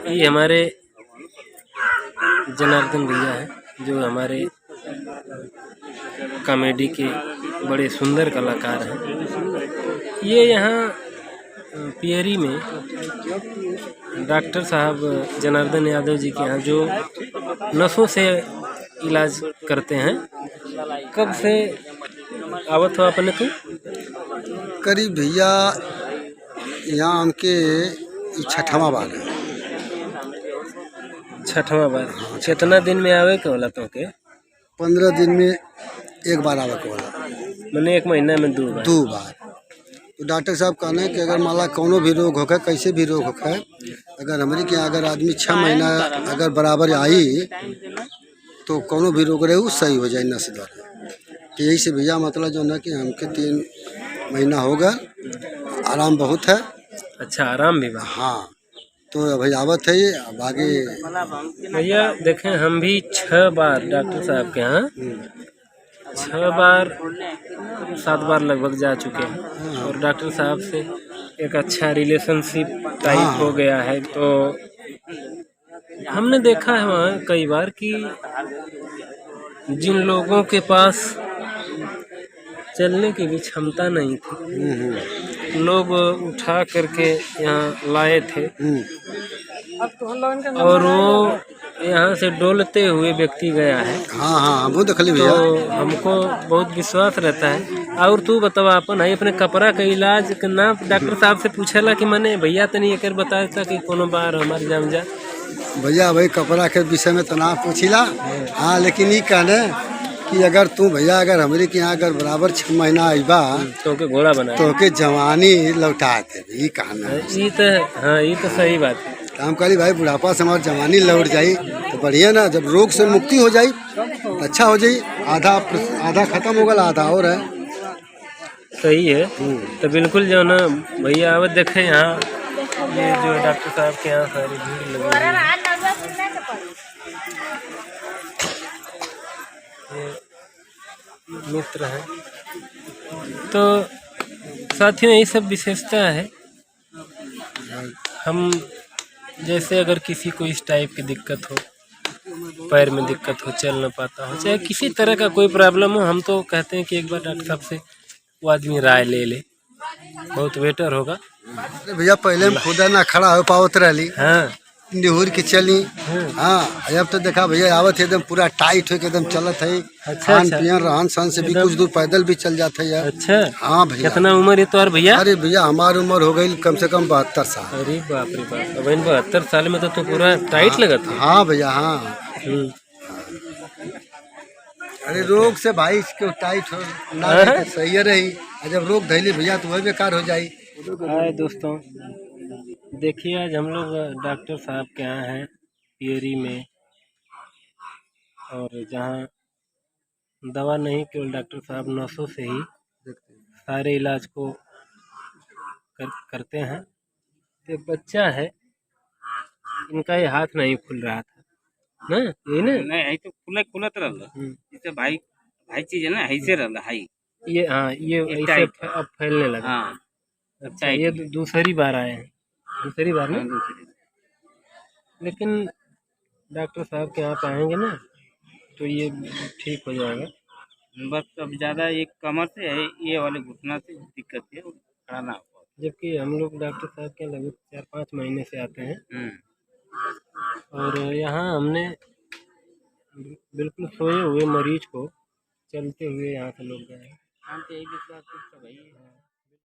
ये हमारे जनार्दन भैया हैं जो हमारे कॉमेडी के बड़े सुंदर कलाकार हैं। ये यहाँ पियरी में डॉक्टर साहब जनार्दन यादव जी के यहाँ जो नसों से इलाज करते हैं। कब से आवत हो अपने तुम? करीब भैया यहाँ हमके छठवां बार है। छठवां बार? कितना दिन में आवे के होला तुमके? 15 दिन में एक बार आवे के होला। मैंने 1 महीना में 2 बार? 2 बार। तो डॉक्टर साहब कहने कि अगर माला कोनो भी रोग होखे, कैसे भी रोग होखे, अगर हमारे के अगर आदमी 6 महीना अगर बराबर आई तो कोनो भी रोग रहे वो सही हो जाए नस द्वारा। तो यही से भैया मतलब जो है कि हमके 3 महीना हो गया, आराम बहुत है। अच्छा, आराम भी बा? हाँ, तो भाई आवत है ये। अब आगे भैया देखें, हम भी 6 बार डॉक्टर साहब के यहाँ 6 बार 7 बार लगभग जा चुके हैं और डॉक्टर साहब से एक अच्छा रिलेशनशिप टाइप हो गया है। तो हमने देखा है वहाँ कई बार कि जिन लोगों के पास चलने की भी क्षमता नहीं थी, लोग उठा करके यहाँ लाए थे और वो यहाँ से डोलते हुए व्यक्ति गया है। हाँ, वो देख ली भैया। तो हमको बहुत विश्वास रहता है। और तू बतावा अपन है अपने कपड़ा का इलाज के ना डॉक्टर साहब से पूछेला कि मैंने भैया तनी एक बताया था कि कोनो बार हमारे जम जा भैया भाई कपड़ा के विषय में तो ना पूछिला। हाँ, लेकिन ये कहने कि अगर तू भैया अगर हमारे के यहाँ अगर बराबर 6 महीना आईबा तो के घोड़ा बना तो के जवानी लौटा दे, ये कहना। ये तो हाँ, ये तो सही बात है। काम करी भाई, बुढ़ापा से हमारी जवानी लौट जाई तो बढ़िया ना। जब रोग से मुक्ति हो जाई अच्छा हो जाई। आधा खत्म हो गया, आधा और है। सही है। तो बिल्कुल जो ना भैया आवत देखे यहाँ ये जो डॉक्टर साहब के यहाँ सारी भीड़ लगी है। ये मित्र हैं। तो साथियों यही सब विशेषता है। हम जैसे अगर किसी को इस टाइप की दिक्कत हो, पैर में दिक्कत हो, चल न पाता हो, चाहे किसी तरह का कोई प्रॉब्लम हो, हम तो कहते हैं कि एक बार डॉक्टर साहब से वो आदमी राय ले ले, बहुत बेटर होगा। भैया पहले हम खुदा ना खड़ा हो पावत रही। हाँ, निहुर के चली। हाँ, अब तो देखा भैया आवत है एकदम पूरा टाइट हो के एकदम चलत है। खान पियन रहन सहन से भी कुछ दूर पैदल भी चल जाते है। अच्छा, हाँ भैया। कितना उम्र है तो भैया? अरे भैया हमारी उम्र हो गई कम से कम 72 साल। अरे बाप रे बाप, अब इन 72 साल में तो पूरा टाइट लगा था। हाँ भैया, हाँ। अरे रोग से भाई इसके टाइट हो ना तो सही रही, जब रोग धैली भैया तो वह बेकार हो जाये। हाय दोस्तों, देखिए आज हम लोग डॉक्टर साहब के यहाँ हैं पियरी में, और जहाँ दवा नहीं केवल डॉक्टर साहब नसों से ही सारे इलाज को करते हैं। तो बच्चा है, इनका ये हाथ नहीं खुल रहा था ना, ये ना नहीं तो खुलत रहला। जैसे भाई चीज है ना, ऐसे रहला हाई। ये हाँ, ये ऐसे अब फैलने लगा। हाँ, अच्छा, ये दूसरी बार आए हैं? दूसरी बार ना? लेकिन डॉक्टर साहब के यहाँ आएंगे ना तो ये ठीक हो जाएगा। बस अब ज़्यादा एक कमर से है, ये वाले घुटना से दिक्कत है, खड़ा ना हो। जबकि हम लोग डॉक्टर साहब के लगभग 4-5 महीने से आते हैं और यहाँ हमने बिल्कुल सोए हुए मरीज को चलते हुए यहाँ से लोग गए हैं। हाँ, तो यही विश्वास भाई।